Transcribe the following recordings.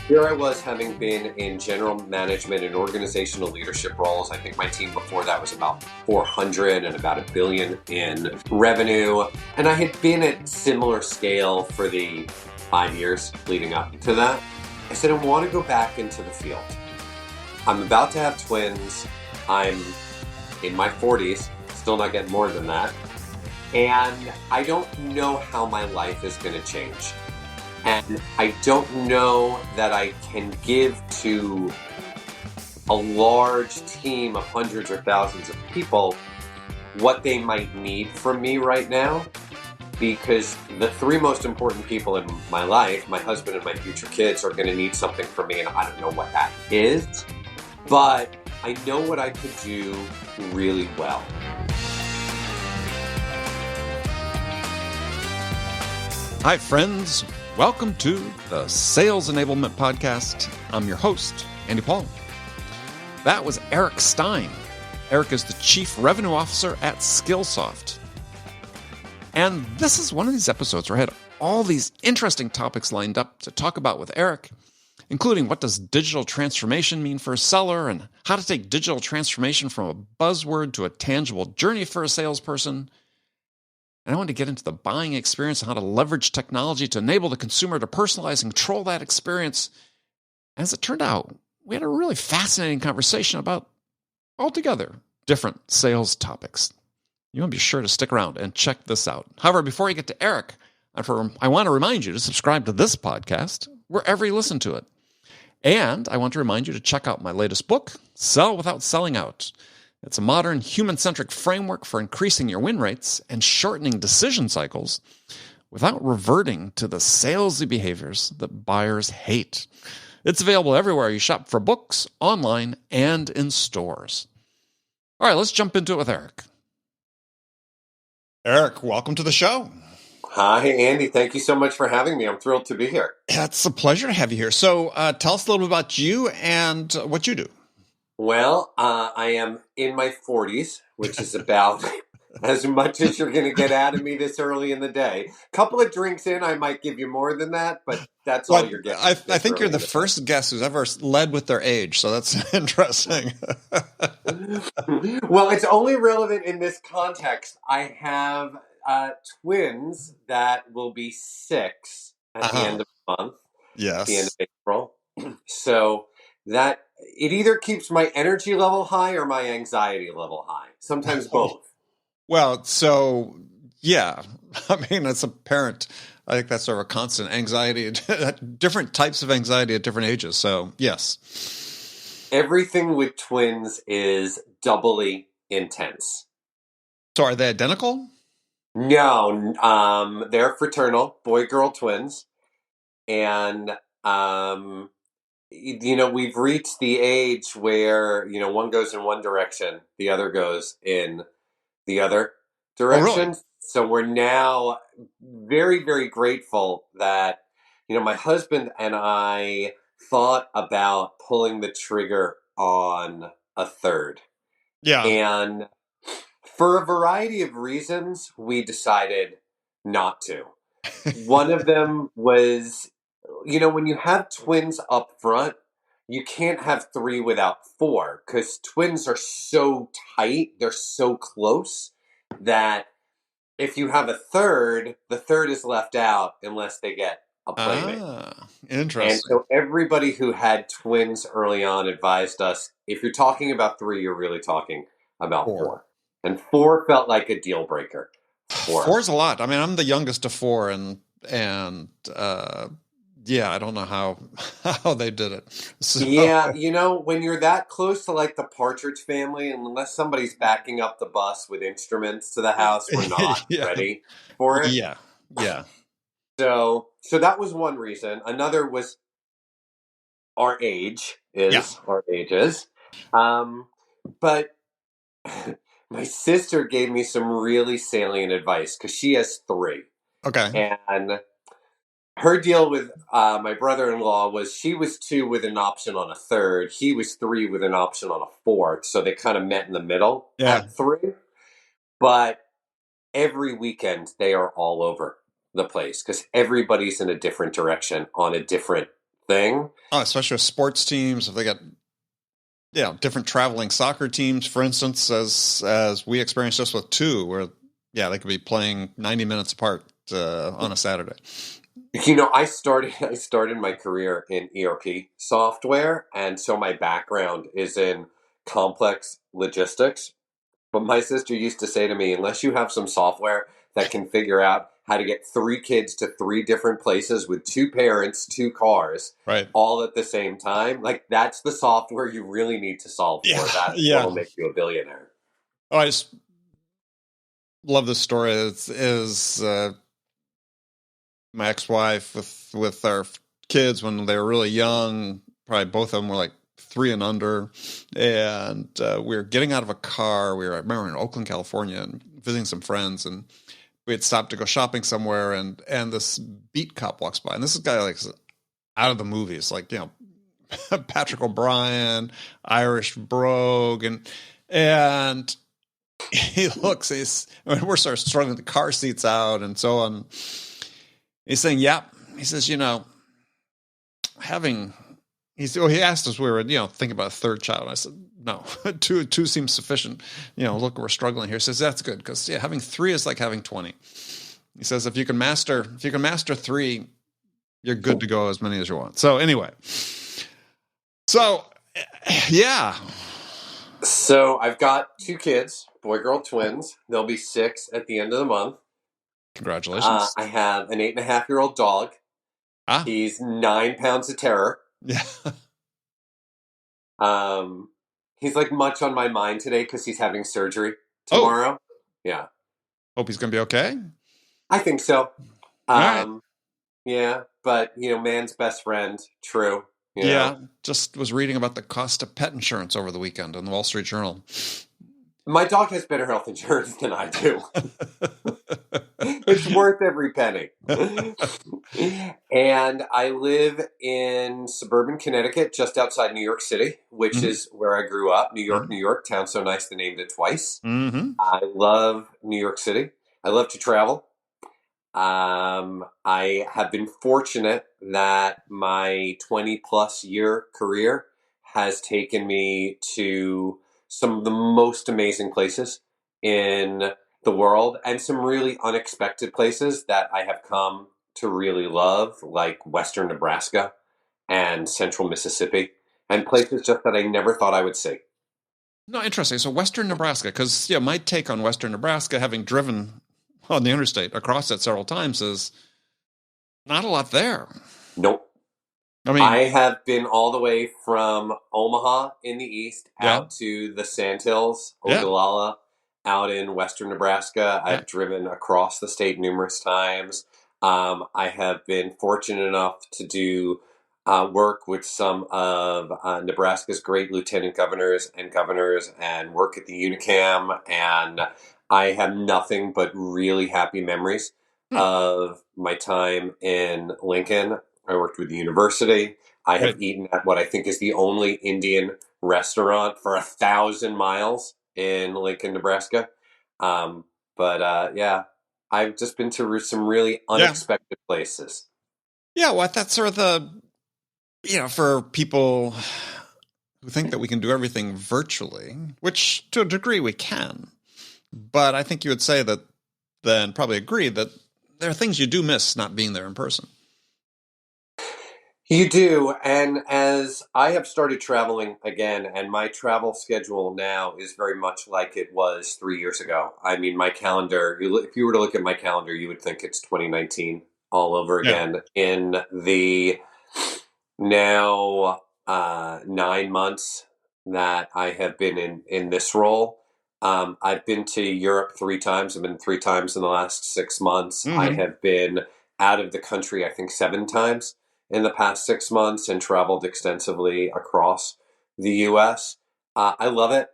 Here I was, having been in general management and organizational leadership roles. I think my team before that was about 400 and about $1 billion in revenue. And I had been at similar scale for the 5 years leading up to that. I said, I want to go back into the field. I'm about to have twins. I'm in my 40s, still not getting more than that. And I don't know how my life is going to change. And I don't know that I can give to a large team of hundreds or thousands of people what they might need from me right now, because the three most important people in my life, my husband and my future kids, are going to need something from me, and I don't know what that is, but I know what I could do really well. Hi, friends. Welcome to the Sales Enablement Podcast. I'm your host, Andy Paul. That was Eric Stine. Eric is the Chief Revenue Officer at Skillsoft. And this is one of these episodes where I had all these interesting topics lined up to talk about with Eric, including what does digital transformation mean for a seller and how to take digital transformation from a buzzword to a tangible journey for a salesperson. And I wanted to get into the buying experience and how to leverage technology to enable the consumer to personalize and control that experience. As it turned out, we had a really fascinating conversation about altogether different sales topics. You want to be sure to stick around and check this out. However, before you get to Eric, I want to remind you to subscribe to this podcast wherever you listen to it. And I want to remind you to check out my latest book, Sell Without Selling Out. It's a modern, human-centric framework for increasing your win rates and shortening decision cycles without reverting to the salesy behaviors that buyers hate. It's available everywhere you shop for books, online, and in stores. All right, let's jump into it with Eric. Eric, welcome to the show. Hi, Andy. Thank you so much for having me. I'm thrilled to be here. It's a pleasure to have you here. So tell us a little bit about you and what you do. Well, I am in my 40s, which is about as much as you're going to get out of me this early in the day. A couple of drinks in, I might give you more than that, but that's all you're getting. I think you're the first guest who's ever led with their age, so that's interesting. Well, it's only relevant in this context. I have twins that will be 6 at the end of the month. Yes. At the end of April. So that it either keeps my energy level high or my anxiety level high. Sometimes both. Well, so yeah, I mean, as a parent, I think that's sort of a constant anxiety, different types of anxiety at different ages. So yes. Everything with twins is doubly intense. So are they identical? No, they're fraternal, boy-girl twins. And, we've reached the age where, one goes in one direction, the other goes in the other direction. Oh, really? So we're now very, very grateful that, my husband and I thought about pulling the trigger on a third. Yeah. And for a variety of reasons, we decided not to. One of them was, when you have twins up front, you can't have 3 without 4 because twins are so tight, they're so close that if you have a third, the third is left out unless they get a playmate. Interesting. And so everybody who had twins early on advised us, if you're talking about 3, you're really talking about 4. And 4 felt like a deal breaker. 4 is a lot. I mean, I'm the youngest of 4, and yeah, I don't know how they did it. So. Yeah, when you're that close to like the Partridge Family, and unless somebody's backing up the bus with instruments to the house, we're not ready for it. Yeah. So that was one reason. Another was our age is our ages. But my sister gave me some really salient advice because she has 3. Okay. And her deal with my brother-in-law was she was 2 with an option on a third. He was 3 with an option on a fourth. So they kind of met in the middle at 3. But every weekend they are all over the place because everybody's in a different direction on a different thing. Oh, especially with sports teams, if they got different traveling soccer teams, for instance, as we experienced just with two, where they could be playing 90 minutes apart on a Saturday. I started my career in ERP software, and so my background is in complex logistics. But my sister used to say to me, unless you have some software that can figure out how to get three kids to three different places with two parents, two cars, Right. all at the same time, like that's the software you really need to solve for. That's what'll make you a billionaire. Oh, I just love this story. Is my ex-wife with our kids when they were really young. Probably both of them were like 3 and under, and we were getting out of a car. I remember in Oakland, California, and visiting some friends, and we had stopped to go shopping somewhere, and this beat cop walks by, and this is a guy like out of the movies, like Patrick O'Brien, Irish brogue, and he looks. We're sort of struggling the car seats out and so on. He's saying, "Yeah." He says, He asked us, we were, thinking about a third child. And I said, no, two seems sufficient. Look, we're struggling here. He says, that's good. Cause having 3 is like having 20. He says, if you can master 3, you're good to go as many as you want. So anyway, yeah. So I've got 2 kids, boy-girl twins. They'll be 6 at the end of the month. Congratulations. I have an 8.5-year-old dog. He's 9 pounds of terror. Yeah. He's like much on my mind today because he's having surgery tomorrow. Oh. Yeah. Hope he's going to be okay. I think so. Right. Yeah, but man's best friend. True. Just was reading about the cost of pet insurance over the weekend in the Wall Street Journal. My dog has better health insurance than I do. It's worth every penny. And I live in suburban Connecticut, just outside New York City, which is where I grew up. New York, town so nice they named it twice. I love New York City. I love to travel. I have been fortunate that my 20-plus year career has taken me to some of the most amazing places in the world and some really unexpected places that I have come to really love, like Western Nebraska and Central Mississippi, and places just that I never thought I would see. No, interesting. So Western Nebraska, because my take on Western Nebraska, having driven on the interstate across it several times, is not a lot there. Nope. I have been all the way from Omaha in the east out to the Sandhills, Ogallala, out in Western Nebraska. I've driven across the state numerous times. I have been fortunate enough to do work with some of Nebraska's great lieutenant governors and work at the UNICAM, and I have nothing but really happy memories of my time in Lincoln. I worked with the university. I have eaten at what I think is the only Indian restaurant for 1,000 miles in Lincoln, Nebraska. I've just been to some really unexpected places. Yeah, well, that's sort of the, for people who think that we can do everything virtually, which to a degree we can. But I think you would say that, then probably agree that there are things you do miss not being there in person. You do, and as I have started traveling again, and my travel schedule now is very much like it was 3 years ago. I mean, my calendar, if you were to look at my calendar, you would think it's 2019 all over again. In the now 9 months that I have been in this role, I've been to Europe 3 times. I've been 3 times in the last 6 months. I have been out of the country, I think, 7 times in the past 6 months and traveled extensively across the U.S. I love it.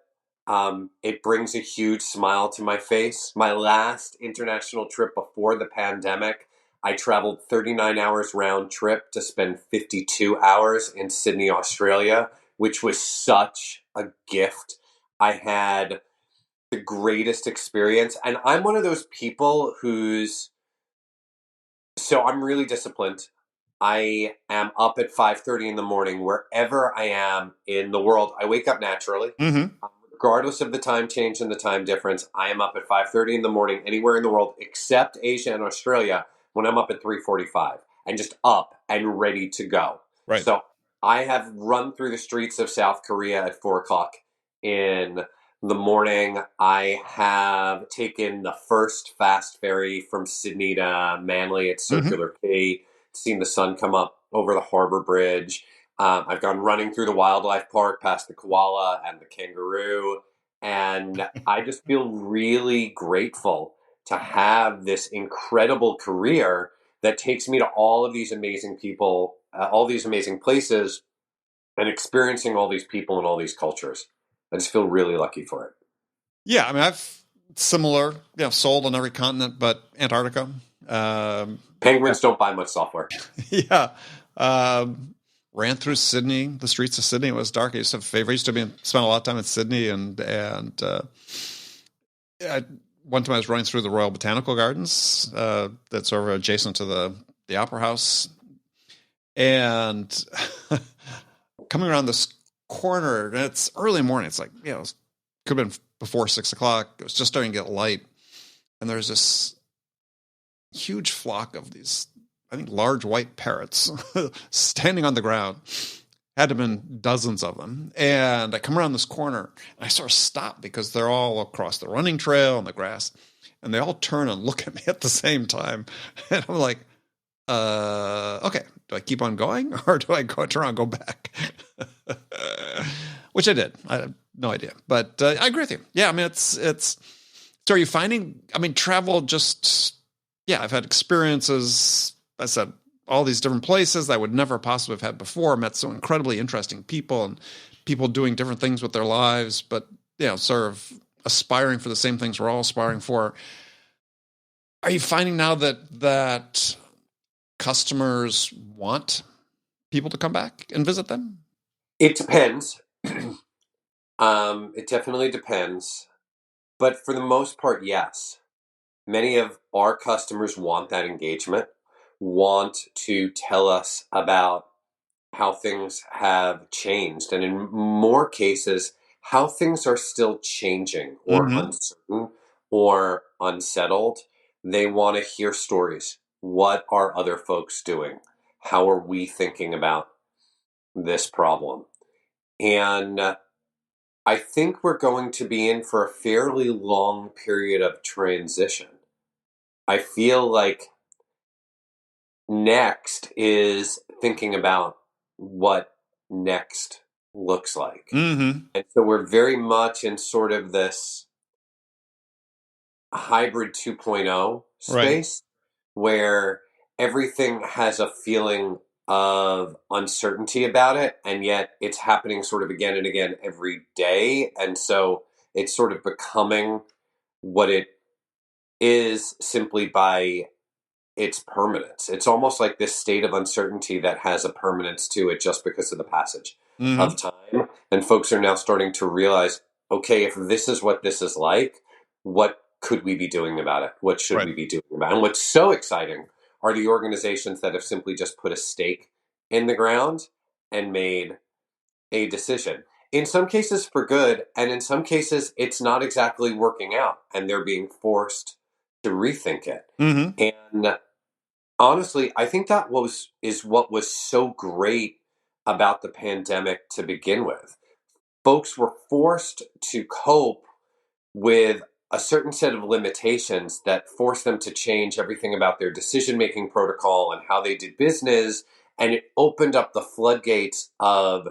It brings a huge smile to my face. My last international trip before the pandemic, I traveled 39 hours round trip to spend 52 hours in Sydney, Australia, which was such a gift. I had the greatest experience. And I'm one of those people so I'm really disciplined. I am up at 5:30 in the morning wherever I am in the world. I wake up naturally. Mm-hmm. Regardless of the time change and the time difference, I am up at 5:30 in the morning anywhere in the world except Asia and Australia when I'm up at 3:45 and just up and ready to go. Right. So I have run through the streets of South Korea at 4 o'clock in the morning. I have taken the first fast ferry from Sydney to Manly at Mm-hmm. Circular Quay, seen the sun come up over the harbor bridge. I've gone running through the wildlife park past the koala and the kangaroo. And I just feel really grateful to have this incredible career that takes me to all of these amazing people, all these amazing places, and experiencing all these people and all these cultures. I just feel really lucky for it. Yeah, I mean, I've similar, sold on every continent but Antarctica. Penguins don't buy much software. Yeah. Ran through Sydney, the streets of Sydney. It was dark. I used to have favorite. I used to spend a lot of time in Sydney, and one time I was running through the Royal Botanical Gardens, that's over adjacent to the Opera House, and coming around this corner, and it's early morning. It's like, it could have been before 6 o'clock. It was just starting to get light, and there's this huge flock of these, I think, large white parrots standing on the ground. Had to have been dozens of them. And I come around this corner, and I sort of stop because they're all across the running trail and the grass, and they all turn and look at me at the same time. And I'm like, okay, do I keep on going, or do I turn around and go back? Which I did. I have no idea. But I agree with you. Yeah, I mean, it's. So are you finding, travel just, I've had experiences, I said, all these different places that I would never possibly have had before. Met some incredibly interesting people and people doing different things with their lives, but sort of aspiring for the same things we're all aspiring for. Are you finding now that customers want people to come back and visit them? It depends. It definitely depends. But for the most part, yes. Many of our customers want that engagement, want to tell us about how things have changed, and in more cases, how things are still changing or uncertain or unsettled. They want to hear stories. What are other folks doing? How are we thinking about this problem? And I think we're going to be in for a fairly long period of transition. I feel like next is thinking about what next looks like. Mm-hmm. And so we're very much in sort of this hybrid 2.0 space, right, where everything has a feeling of uncertainty about it, and yet it's happening sort of again and again every day. And so it's sort of becoming what it is simply by its permanence. It's almost like this state of uncertainty that has a permanence to it just because of the passage of time. And folks are now starting to realize, okay, if this is what this is like, what could we be doing about it? What should we be doing about it? And what's so exciting are the organizations that have simply just put a stake in the ground and made a decision. In some cases for good, and in some cases it's not exactly working out, and they're being forced to rethink it. And honestly, I think that is what was so great about the pandemic to begin with. Folks were forced to cope with a certain set of limitations that forced them to change everything about their decision-making protocol and how they did business, and it opened up the floodgates of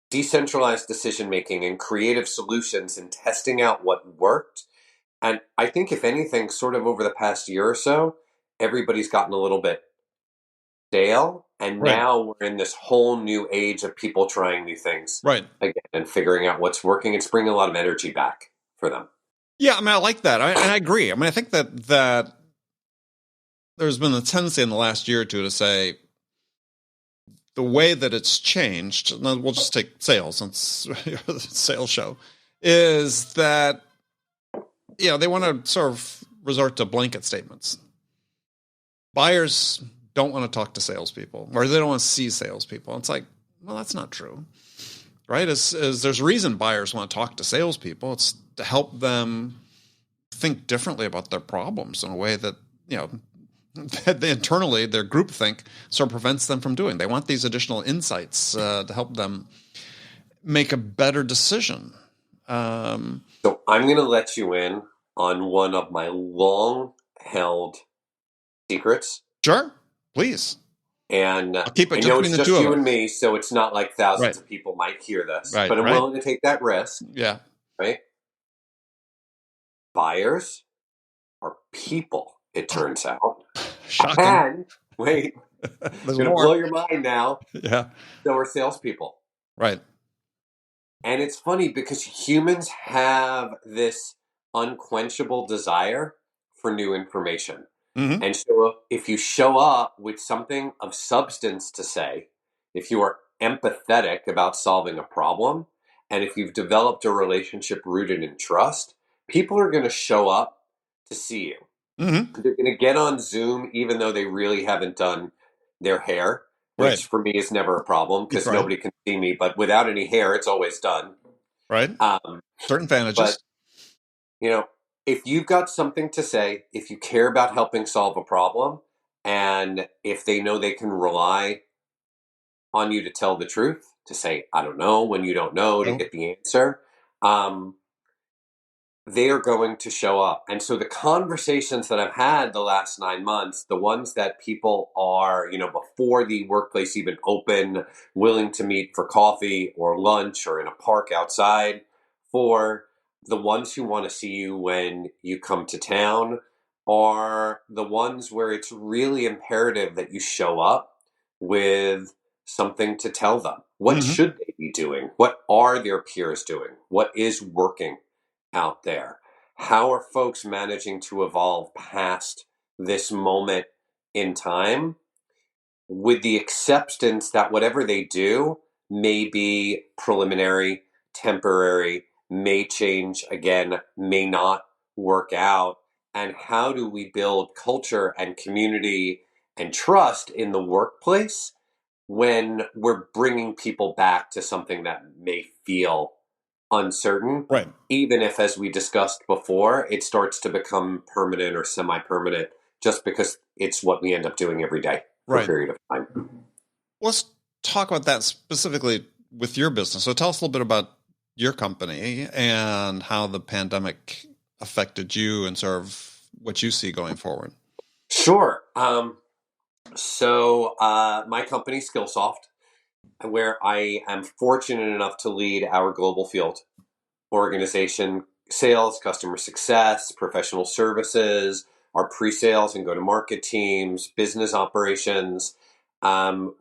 decentralized decision-making and creative solutions and testing out what worked. And I think, if anything, sort of over the past year or so, everybody's gotten a little bit stale. And now we're in this whole new age of people trying new things again and figuring out what's working. It's bringing a lot of energy back for them. Yeah, I like that. And I agree. I think that there's been a tendency in the last year or two to say the way that it's changed, and we'll just take sales since the sales show, is that they want to sort of resort to blanket statements. Buyers don't want to talk to salespeople, or they don't want to see salespeople. It's like, well, that's not true, right? As there's a reason buyers want to talk to salespeople. It's to help them think differently about their problems in a way that, that internally their groupthink sort of prevents them from doing. They want these additional insights to help them make a better decision. So I'm going to let you in on one of my long-held secrets. Sure, please. And I'll keep it I just know between it's the just two you of and us. me, so it's not like thousands of people might hear this. Right, but I'm right. willing to take that risk. Yeah. Right? Buyers are people, it turns out. Shocking. And, wait, There's going to more. blow your mind now. Yeah. So are salespeople. Right. And it's funny because humans have this unquenchable desire for new information. Mm-hmm. And so if you show up with something of substance to say, if you are empathetic about solving a problem, and if you've developed a relationship rooted in trust, people are going to show up to see you. Mm-hmm. They're going to get on Zoom even though they really haven't done their hair, which Right. for me is never a problem because Right. nobody can see me. But without any hair, it's always done. Right. Certain advantages. But, if you've got something to say, if you care about helping solve a problem, and if they know they can rely on you to tell the truth, to say, I don't know, when you don't know, to get the answer, they are going to show up. And so the conversations that I've had the last 9 months, the ones that people are, before the workplace even open, willing to meet for coffee or lunch or in a park outside, for the ones who want to see you when you come to town, are the ones where it's really imperative that you show up with something to tell them. What should they be doing? What are their peers doing? What is working out there? How are folks managing to evolve past this moment in time with the acceptance that whatever they do may be preliminary, temporary, may change again, may not work out? And how do we build culture and community and trust in the workplace when we're bringing people back to something that may feel uncertain, right? Even if, as we discussed before, it starts to become permanent or semi-permanent, just because it's what we end up doing every day for a period of time. Let's talk about that specifically with your business. So tell us a little bit about your company and how the pandemic affected you and sort of what you see going forward. Sure. So my company, Skillsoft, where I am fortunate enough to lead our global field organization, sales, customer success, professional services, our pre-sales and go-to-market teams, business operations.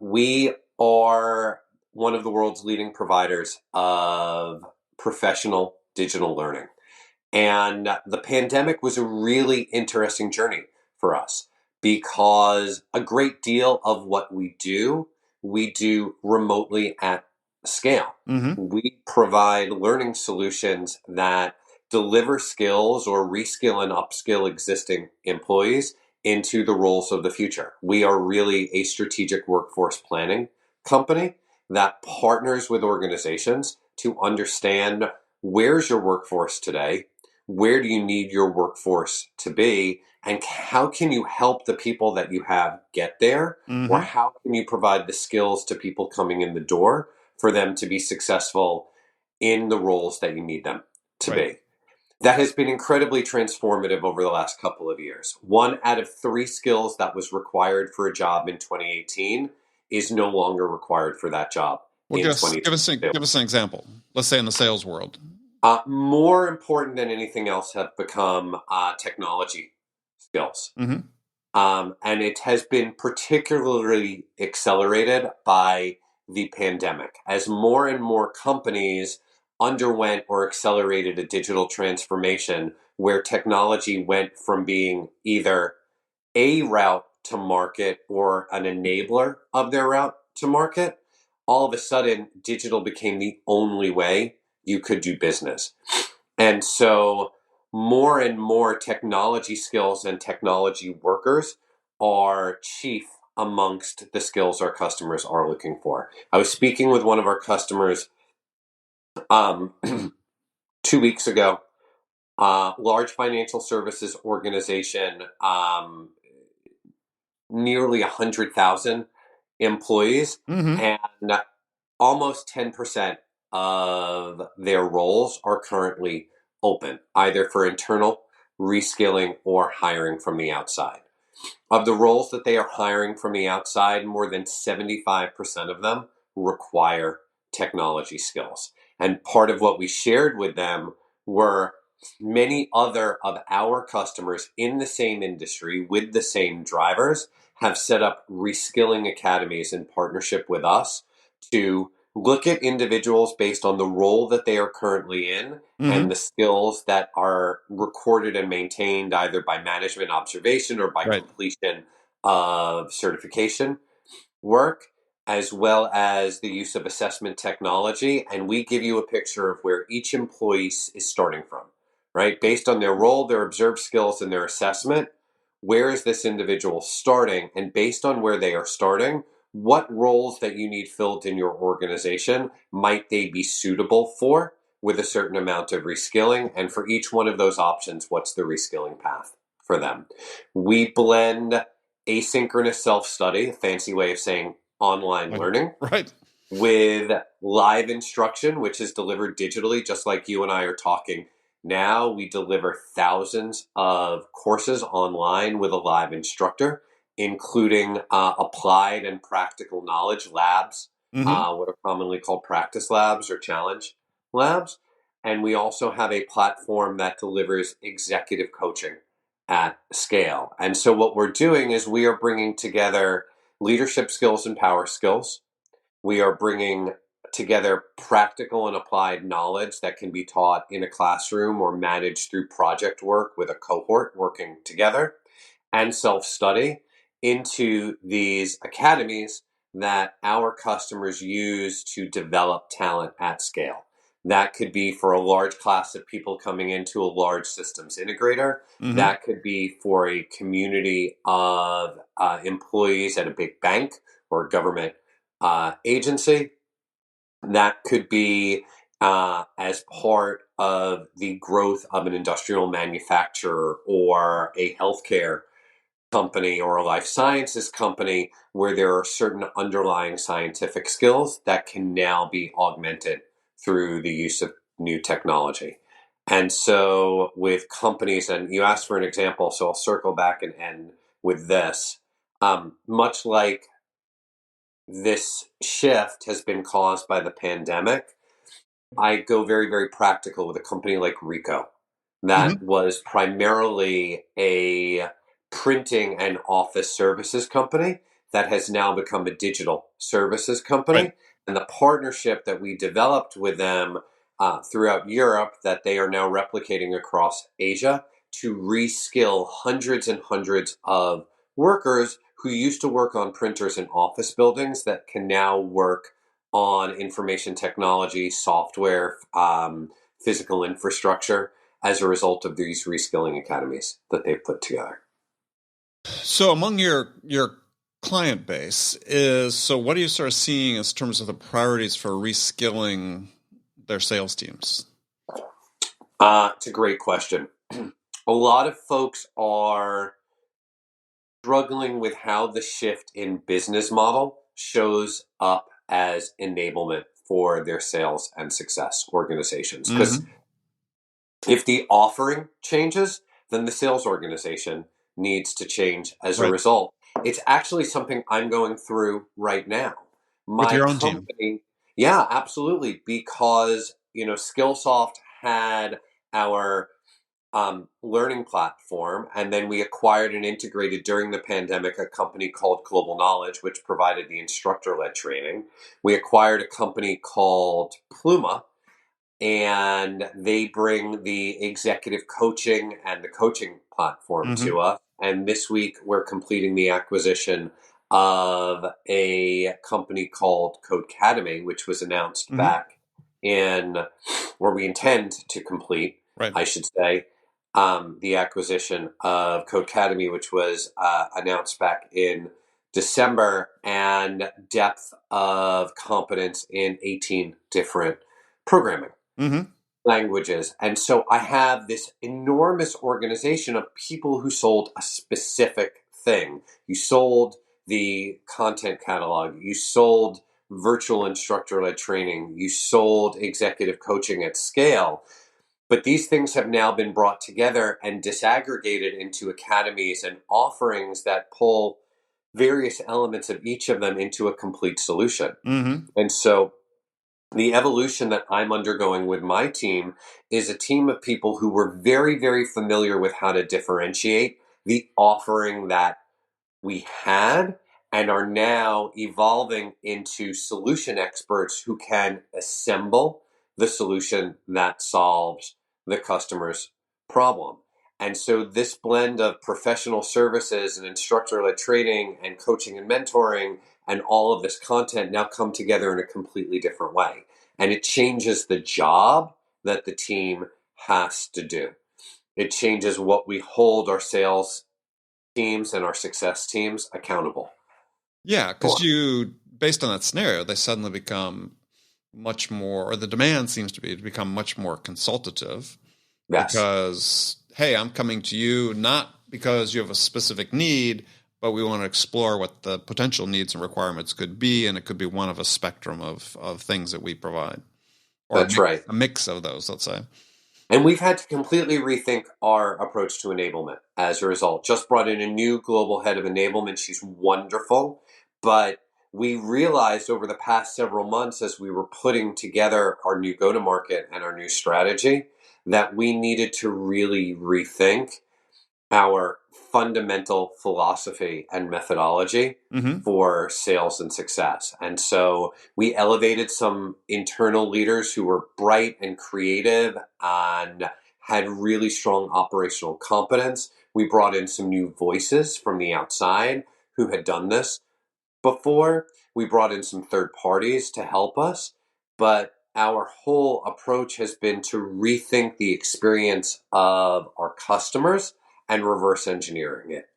We are one of the world's leading providers of professional digital learning. And the pandemic was a really interesting journey for us because a great deal of what we do remotely at scale. We provide learning solutions that deliver skills or reskill and upskill existing employees into the roles of the future. We are really a strategic workforce planning company that partners with organizations to understand where's your workforce today, where do you need your workforce to be, and how can you help the people that you have get there, or how can you provide the skills to people coming in the door for them to be successful in the roles that you need them to be. That has been incredibly transformative over the last couple of years. 1 out of 3 skills that was required for a job in 2018 is no longer required for that job in 2022. Give us an example. Let's say in the sales world. More important than anything else have become technology skills. And it has been particularly accelerated by the pandemic as more and more companies underwent or accelerated a digital transformation where technology went from being either a route to market or an enabler of their route to market. All of a sudden, digital became the only way you could do business. And so more and more technology skills and technology workers are chief amongst the skills our customers are looking for. I was speaking with one of our customers 2 weeks ago, large financial services organization, nearly 100,000 employees, Mm-hmm. and almost 10% of their roles are currently open, either for internal reskilling or hiring from the outside. Of the roles that they are hiring from the outside, more than 75% of them require technology skills. And part of what we shared with them were many other of our customers in the same industry with the same drivers have set up reskilling academies in partnership with us to look at individuals based on the role that they are currently in Mm-hmm. and the skills that are recorded and maintained either by management observation or by Right. completion of certification work, as well as the use of assessment technology. And we give you a picture of where each employee is starting from, right? Based on their role, their observed skills, and their assessment, where is this individual starting? And based on where they are starting, what roles that you need filled in your organization might they be suitable for with a certain amount of reskilling? And for each one of those options, what's the reskilling path for them? We blend asynchronous self-study, a fancy way of saying online learning, Right. with live instruction, which is delivered digitally, just like you and I are talking now. We deliver thousands of courses online with a live instructor, including applied and practical knowledge labs, Mm-hmm. what are commonly called practice labs or challenge labs. And we also have a platform that delivers executive coaching at scale. And so what we're doing is we are bringing together leadership skills and power skills. We are bringing together practical and applied knowledge that can be taught in a classroom or managed through project work with a cohort working together, and self-study into these academies that our customers use to develop talent at scale. That could be for a large class of people coming into a large systems integrator. Mm-hmm. That could be for a community of employees at a big bank or a government agency. That could be as part of the growth of an industrial manufacturer or a healthcare company or a life sciences company where there are certain underlying scientific skills that can now be augmented through the use of new technology. And so with companies, and you asked for an example, so I'll circle back and end with this. Much like this shift has been caused by the pandemic, I go very, very practical with a company like Rico Mm-hmm. that was primarily a printing and office services company that has now become a digital services Right. company. And the partnership that we developed with them throughout Europe that they are now replicating across Asia to reskill hundreds and hundreds of workers who used to work on printers in office buildings that can now work on information technology, software, physical infrastructure as a result of these reskilling academies that they've put together. So among your client base what are you sort of seeing in terms of the priorities for reskilling their sales teams? It's a great question. A lot of folks are struggling with how the shift in business model shows up as enablement for their sales and success organizations. Because Mm-hmm. if the offering changes, then the sales organization needs to change as a Right. result. It's actually something I'm going through right now. With My your own team. company, yeah, absolutely, because Skillsoft had our learning platform, and then we acquired and integrated during the pandemic a company called Global Knowledge, which provided the instructor-led training. We acquired a company called Pluma, and they bring the executive coaching and the coaching platform Mm-hmm. to us. And this week, we're completing the acquisition of a company called Codecademy, which was announced Mm-hmm. back in, where we intend to complete, Right. I should say, the acquisition of Codecademy, which was announced back in December, and depth of competence in 18 different programming languages. And so I have this enormous organization of people who sold a specific thing. You sold the content catalog, you sold virtual instructor-led training, you sold executive coaching at scale. But these things have now been brought together and disaggregated into academies and offerings that pull various elements of each of them into a complete solution. And so the evolution that I'm undergoing with my team is a team of people who were very, very familiar with how to differentiate the offering that we had and are now evolving into solution experts who can assemble the solution that solves the customer's problem. And so this blend of professional services and instructor-led training and coaching and mentoring and all of this content now come together in a completely different way. And it changes the job that the team has to do. It changes what we hold our sales teams and our success teams accountable. Yeah, because based on that scenario, they suddenly become much more, or the demand seems to become much more consultative. Yes. Because, hey, I'm coming to you not because you have a specific need, but we want to explore what the potential needs and requirements could be, and it could be one of a spectrum of things that we provide. Or That's right. A mix of those, let's say. And we've had to completely rethink our approach to enablement as a result. Just brought in a new global head of enablement. She's wonderful. But we realized over the past several months as we were putting together our new go-to-market and our new strategy that we needed to really rethink our fundamental philosophy and methodology for sales and success. And so we elevated some internal leaders who were bright and creative and had really strong operational competence. We brought in some new voices from the outside who had done this before. We brought in some third parties to help us, but our whole approach has been to rethink the experience of our customers and reverse engineering it.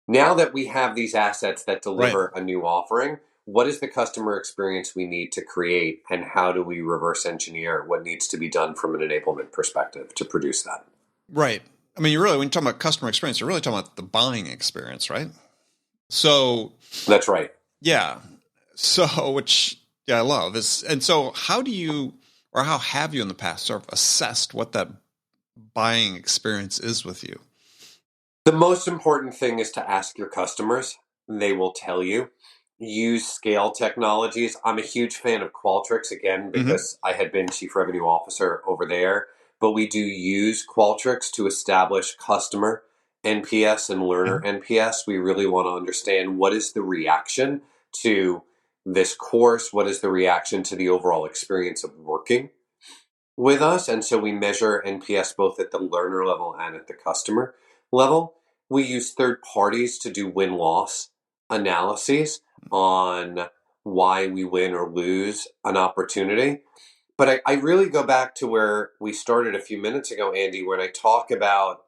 Now that we have these assets that deliver a new offering, what is the customer experience we need to create, and how do we reverse engineer what needs to be done from an enablement perspective to produce that? Right. I mean, when you talk about customer experience, you're really talking about the buying experience, right? So that's right. Yeah. So, I love this. And so how have you in the past sort of assessed what that buying experience is with you? The most important thing is to ask your customers. They will tell you. Use scale technologies. I'm a huge fan of Qualtrics, again, because I had been chief revenue officer over there. But we do use Qualtrics to establish customer NPS and learner NPS. We really want to understand what is the reaction to this course, what is the reaction to the overall experience of working with us. And so we measure NPS both at the learner level and at the customer level. We use third parties to do win-loss analyses on why we win or lose an opportunity. But I really go back to where we started a few minutes ago, Andy, when I talk about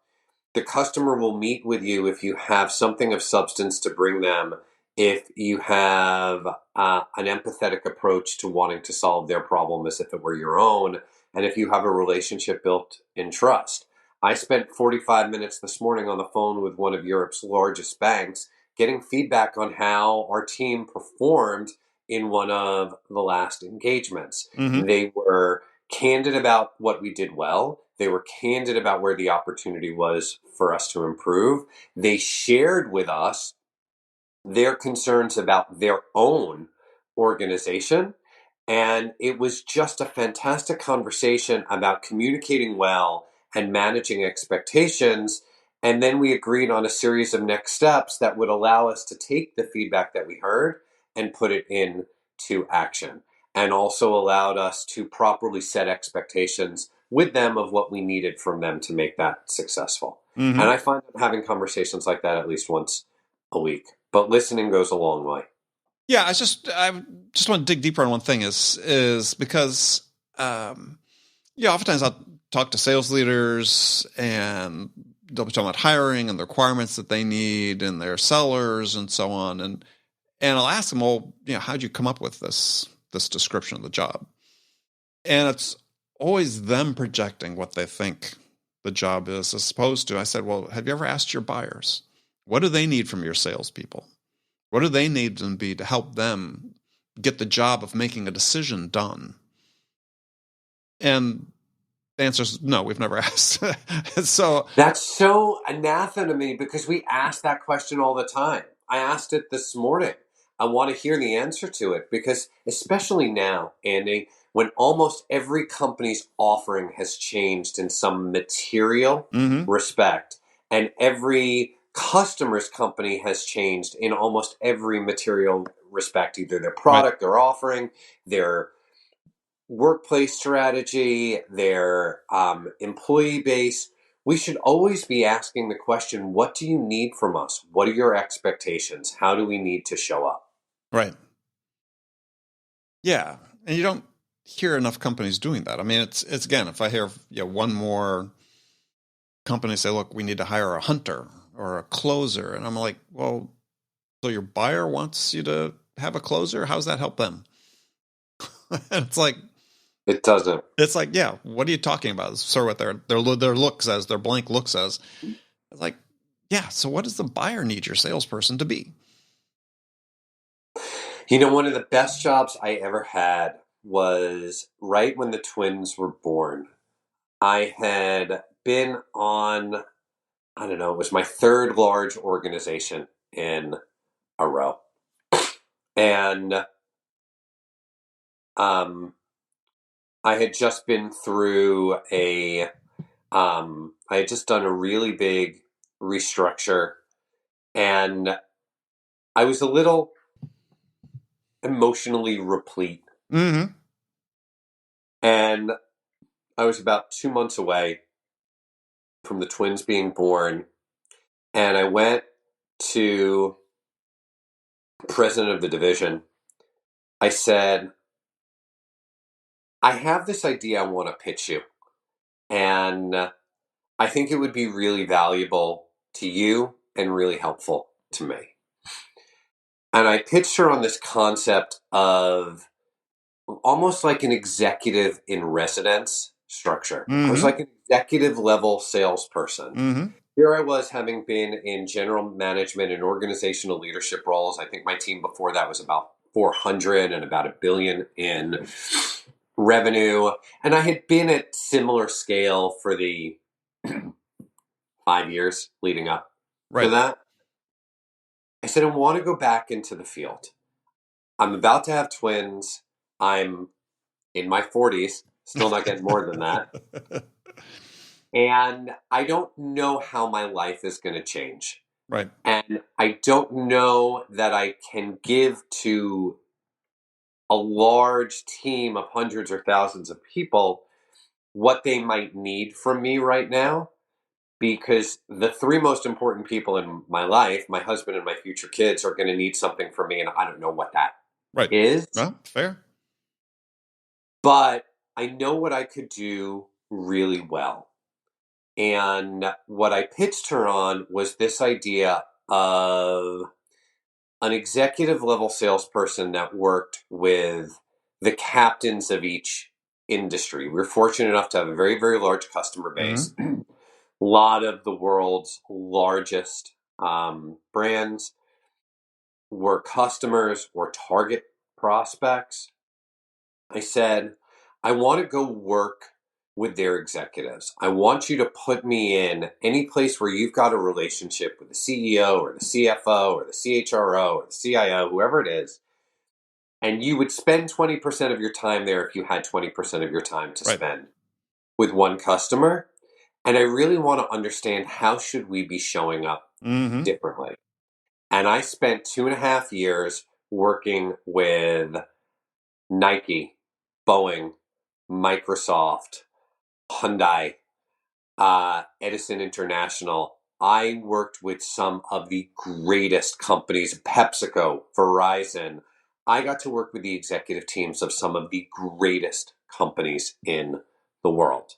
the customer will meet with you if you have something of substance to bring them, if you have an empathetic approach to wanting to solve their problem as if it were your own, and if you have a relationship built in trust. I spent 45 minutes this morning on the phone with one of Europe's largest banks, getting feedback on how our team performed in one of the last engagements. They were candid about what we did well. They were candid about where the opportunity was for us to improve. They shared with us their concerns about their own organization. And it was just a fantastic conversation about communicating well and managing expectations. And then we agreed on a series of next steps that would allow us to take the feedback that we heard and put it into action, and also allowed us to properly set expectations with them of what we needed from them to make that successful. And I find I'm having conversations like that at least once a week. But listening goes a long way. Yeah, I just want to dig deeper on one thing is because oftentimes I'll talk to sales leaders and they'll be talking about hiring and the requirements that they need and their sellers and so on. And I'll ask them, well, how'd you come up with this description of the job? And it's always them projecting what they think the job is, as opposed to, I said, well, have you ever asked your buyers? What do they need from your salespeople? What do they need them to be to help them get the job of making a decision done? And the answer is no, we've never asked. So that's so anathema to me, because we ask that question all the time. I asked it this morning. I want to hear the answer to it, because especially now, Andy, when almost every company's offering has changed in some material respect, and every customer's company has changed in almost every material respect, either their product, their offering, their workplace strategy, their employee base. We should always be asking the question, what do you need from us? What are your expectations? How do we need to show up? Right. Yeah. And you don't hear enough companies doing that. I mean, it's again, if I hear one more company say, look, we need to hire a hunter or a closer. And I'm like, well, so your buyer wants you to have a closer? How's that help them? And it's like, it doesn't. It's like, yeah, what are you talking about? So what their look says, their blank look says. It's like, yeah, so what does the buyer need your salesperson to be? One of the best jobs I ever had was right when the twins were born. I had been on, I don't know, it was my third large organization in a row. And I had just been through I had just done a really big restructure, and I was a little emotionally replete. Mm-hmm. And I was about 2 months away from the twins being born, and I went to the president of the division. I said, I have this idea I want to pitch you, and I think it would be really valuable to you and really helpful to me. And I pitched her on this concept of almost like an executive in residence structure. I was like an executive level salesperson. Here I was, having been in general management and organizational leadership roles. I think my team before that was about 400 and about $1 billion in revenue. And I had been at similar scale for the 5 years leading up to that. I said, I want to go back into the field. I'm about to have twins. I'm in my 40s, still not getting more than that. And I don't know how my life is going to change. Right. And I don't know that I can give to a large team of hundreds or thousands of people what they might need from me right now. Because the three most important people in my life, my husband and my future kids, are going to need something from me, and I don't know what that is. Well, fair. But I know what I could do really well. And what I pitched her on was this idea of an executive level salesperson that worked with the captains of each industry. We're fortunate enough to have a very, very large customer base. A lot of the world's largest brands were customers or target prospects. I said, I want to go work with their executives. I want you to put me in any place where you've got a relationship with the CEO or the CFO or the CHRO or the CIO, whoever it is. And you would spend 20% of your time there if you had 20% of your time to spend with one customer. And I really want to understand, how should we be showing up differently? And I spent 2.5 years working with Nike, Boeing, Microsoft, Hyundai, Edison International. I worked with some of the greatest companies, PepsiCo, Verizon. I got to work with the executive teams of some of the greatest companies in the world.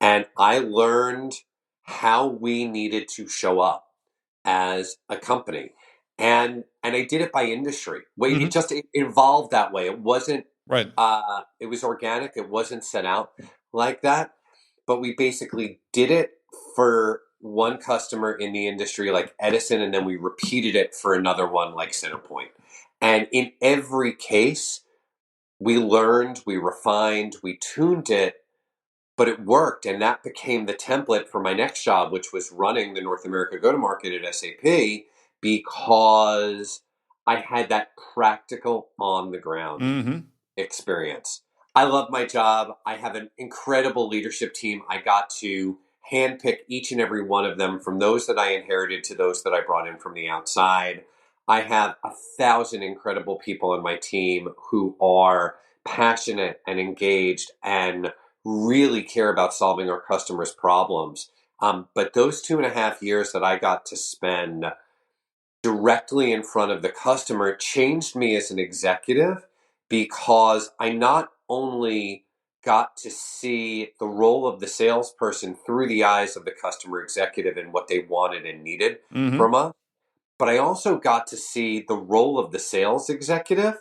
And I learned how we needed to show up as a company. And I did it by industry. Wait, Mm-hmm. it evolved that way. It wasn't Right. it was organic. It wasn't set out like that. But we basically did it for one customer in the industry like Edison, and then we repeated it for another one like Centerpoint. And in every case, we learned, we refined, we tuned it, but it worked. And that became the template for my next job, which was running the North America go-to-market at SAP, because I had that practical on the ground Mm-hmm. experience. I love my job. I have an incredible leadership team. I got to handpick each and every one of them, from those that I inherited to those that I brought in from the outside. I have 1,000 incredible people on my team who are passionate and engaged and really care about solving our customers' problems. But those 2.5 years that I got to spend directly in front of the customer changed me as an executive, because I not only got to see the role of the salesperson through the eyes of the customer executive and what they wanted and needed Mm-hmm. from us, but I also got to see the role of the sales executive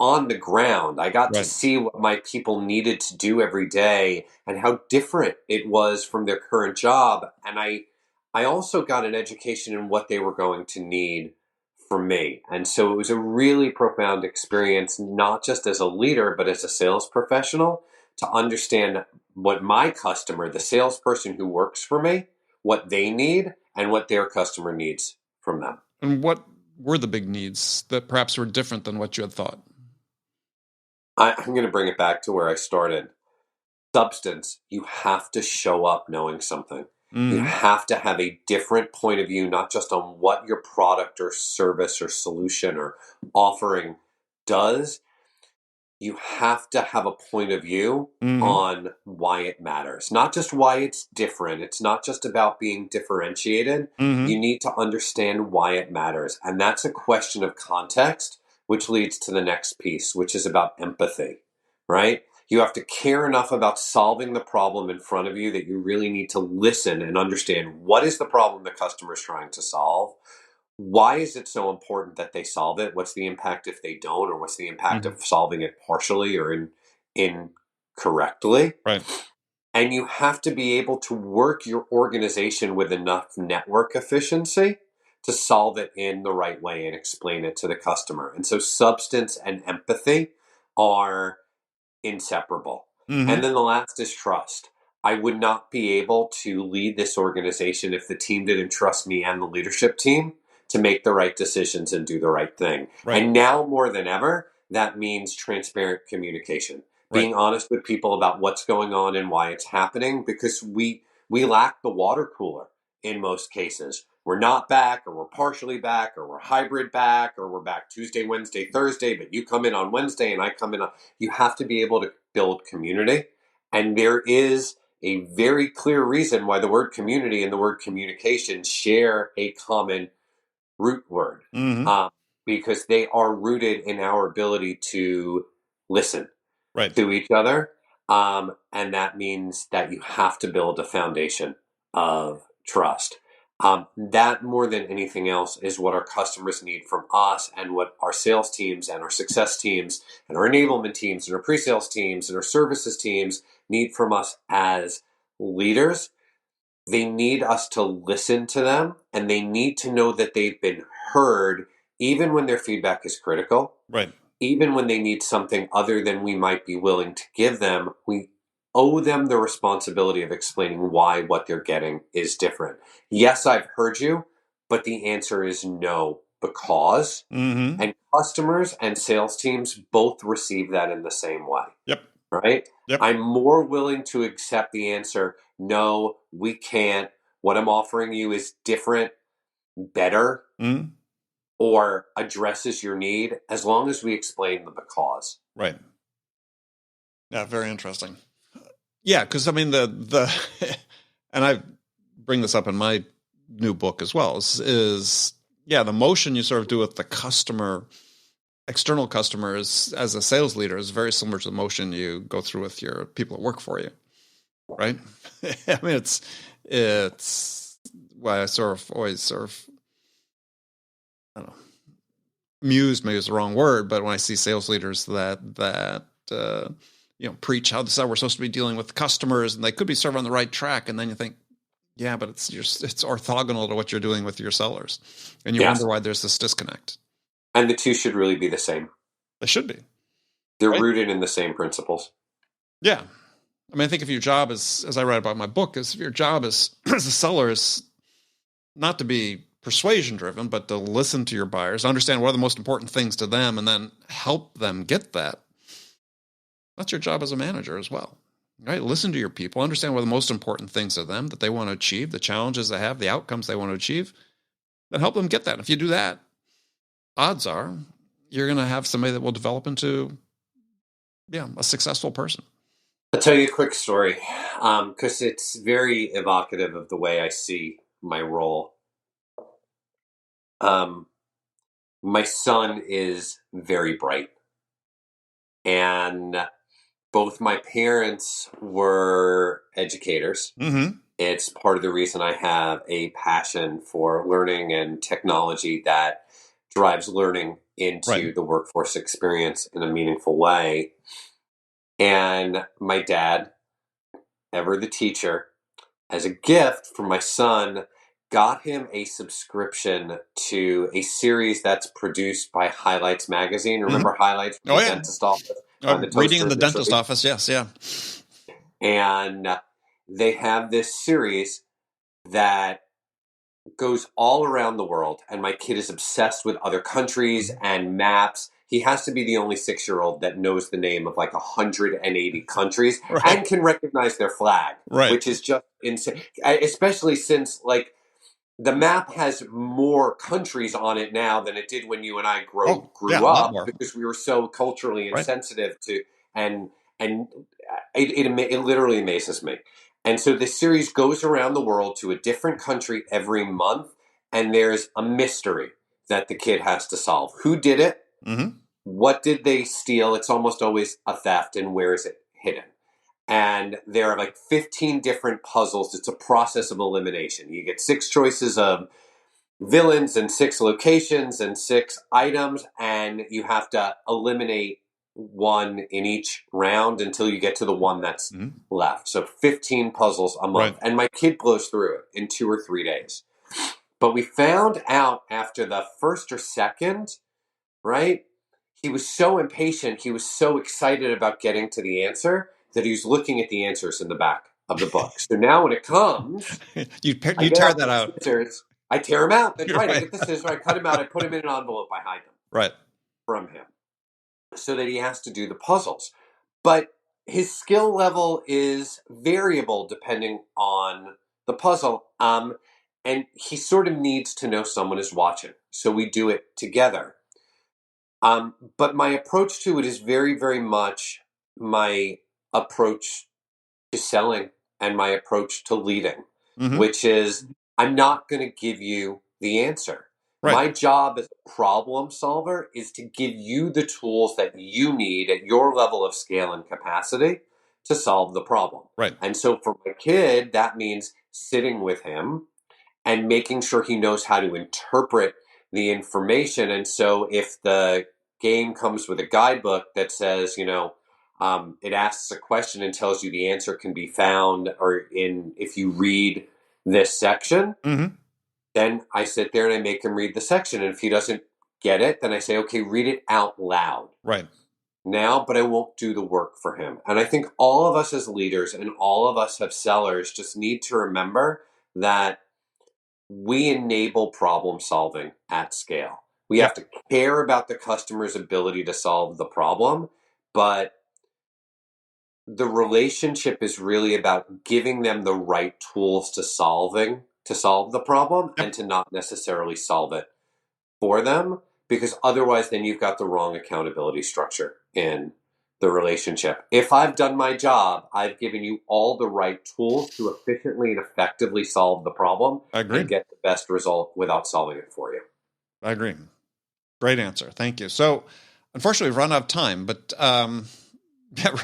on the ground. I got to Right. see what my people needed to do every day and how different it was from their current job. And I also got an education in what they were going to need from me. And so it was a really profound experience, not just as a leader, but as a sales professional, to understand what my customer, the salesperson who works for me, what they need and what their customer needs from them. And what were the big needs that perhaps were different than what you had thought? I'm going to bring it back to where I started. Substance. You have to show up knowing something. You Mm-hmm. have to have a different point of view, not just on what your product or service or solution or offering does. You have to have a point of view Mm-hmm. on why it matters, not just why it's different. It's not just about being differentiated. Mm-hmm. You need to understand why it matters. And that's a question of context, which leads to the next piece, which is about empathy, right? You have to care enough about solving the problem in front of you that you really need to listen and understand what is the problem the customer is trying to solve. Why is it so important that they solve it? What's the impact if they don't, or what's the impact Mm-hmm. of solving it partially or incorrectly? Right. And you have to be able to work your organization with enough network efficiency to solve it in the right way and explain it to the customer. And so substance and empathy are inseparable. Mm-hmm. And then the last is trust. I would not be able to lead this organization if the team didn't trust me and the leadership team to make the right decisions and do the right thing. Right. And now more than ever, that means transparent communication. Right. Being honest with people about what's going on and why it's happening, because we lack the water cooler in most cases. We're not back, or we're partially back, or we're hybrid back, or we're back Tuesday, Wednesday, Thursday, but you come in on Wednesday and I come in on. You have to be able to build community. And there is a very clear reason why the word community and the word communication share a common root word, Mm-hmm. um, because they are rooted in our ability to listen Right. to each other. And that means that you have to build a foundation of trust. That more than anything else is what our customers need from us, and what our sales teams and our success teams and our enablement teams and our pre-sales teams and our services teams need from us as leaders. They need us to listen to them, and they need to know that they've been heard, even when their feedback is critical, Right. even when they need something other than we might be willing to give them. We owe them the responsibility of explaining why what they're getting is different. Yes, I've heard you, but the answer is no, because. Mm-hmm. And customers and sales teams both receive that in the same way, Yep. right? Yep. I'm more willing to accept the answer, no, we can't. What I'm offering you is different, better, Mm-hmm. or addresses your need, as long as we explain the because. Right. Yeah. Very interesting. Yeah, because I mean the and I bring this up in my new book as well, is the motion you sort of do with the customer, external customers as a sales leader is very similar to the motion you go through with your people that work for you, right? I mean, It's why I always I don't know, amused maybe is the wrong word, but when I see sales leaders that preach how we're supposed to be dealing with customers and they could be served on the right track, and then you think, yeah, but it's orthogonal to what you're doing with your sellers, and you wonder why there's this disconnect. And the two should really be the same. They should be. They're rooted in the same principles. Yeah. I mean, I think if your job is, as I write about in my book, is if your job is as a seller is not to be persuasion driven, but to listen to your buyers, understand what are the most important things to them, and then help them get that. That's your job as a manager as well, right? Listen to your people, understand what are the most important things to them that they want to achieve, the challenges they have, the outcomes they want to achieve, then help them get that. And if you do that, odds are you're going to have somebody that will develop into, a successful person. I'll tell you a quick story because it's very evocative of the way I see my role. My son is very bright, and both my parents were educators. Mm-hmm. It's part of the reason I have a passion for learning and technology that drives learning into the workforce experience in a meaningful way. And my dad, ever the teacher, as a gift from my son, got him a subscription to a series that's produced by Highlights Magazine. Remember Highlights from the dentist office? Reading in the dentist office, yes, yeah. And they have this series that goes all around the world, and my kid is obsessed with other countries and maps. He has to be the only 6-year-old that knows the name of like 180 countries and can recognize their flag, which is just insane. Especially since the map has more countries on it now than it did when you and I grew up, because we were so culturally insensitive to, and it literally amazes me. And so this series goes around the world to a different country every month, and there's a mystery that the kid has to solve. Who did it? Mm-hmm. What did they steal? It's almost always a theft, and where is it hidden? And there are 15 different puzzles. It's a process of elimination. You get 6 choices of villains and 6 locations and 6 items, and you have to eliminate one in each round until you get to the one that's left. So 15 puzzles a month. And my kid blows through it in 2 or 3 days. But we found out after the first or second, he was so impatient, he was so excited about getting to the answer that he was looking at the answers in the back of the book. So now when it comes, you tear that out. Scissors, I tear them out. That's right. I get the scissors, I cut them out, I put them in an envelope, I hide them from him so that he has to do the puzzles. But his skill level is variable depending on the puzzle. And he sort of needs to know someone is watching. So we do it together. But my approach to it is very, very much my approach to selling and my approach to leading, which is I'm not going to give you the answer. My job as a problem solver is to give you the tools that you need at your level of scale and capacity to solve the problem. And so for my kid, that means sitting with him and making sure he knows how to interpret the information. And so if the game comes with a guidebook that says, it asks a question and tells you the answer can be found if you read this section, then I sit there and I make him read the section. And if he doesn't get it, then I say, okay, read it out loud. Now, but I won't do the work for him. And I think all of us as leaders and all of us as sellers just need to remember that we enable problem solving at scale. We have to care about the customer's ability to solve the problem, but the relationship is really about giving them the right tools to solve the problem and to not necessarily solve it for them, because otherwise then you've got the wrong accountability structure in the relationship. If I've done my job, I've given you all the right tools to efficiently and effectively solve the problem and get the best result without solving it for you. I agree. Great answer. Thank you. So unfortunately, we've run out of time, but I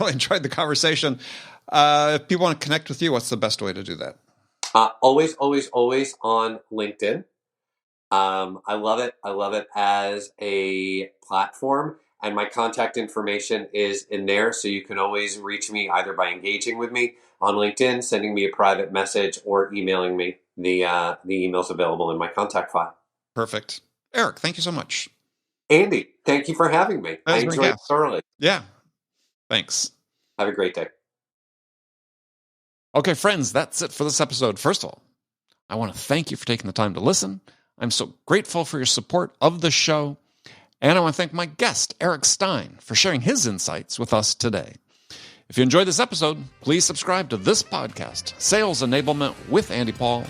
really enjoyed the conversation. If people want to connect with you, what's the best way to do that? Always, always, always on LinkedIn. I love it. I love it as a platform, and my contact information is in there, so you can always reach me either by engaging with me on LinkedIn, sending me a private message, or emailing me. The email's available in my contact file. Perfect. Eric, thank you so much. Andy, thank you for having me. I That was my enjoyed it guest. thoroughly. Yeah. Thanks. Have a great day. Okay, friends, that's it for this episode. First of all, I want to thank you for taking the time to listen. I'm so grateful for your support of the show. And I want to thank my guest, Eric Stine, for sharing his insights with us today. If you enjoyed this episode, please subscribe to this podcast, Sales Enablement with Andy Paul,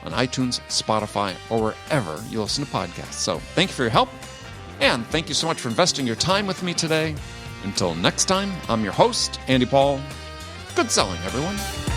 on iTunes, Spotify, or wherever you listen to podcasts. So thank you for your help, and thank you so much for investing your time with me today. Until next time, I'm your host, Andy Paul. Good selling, everyone.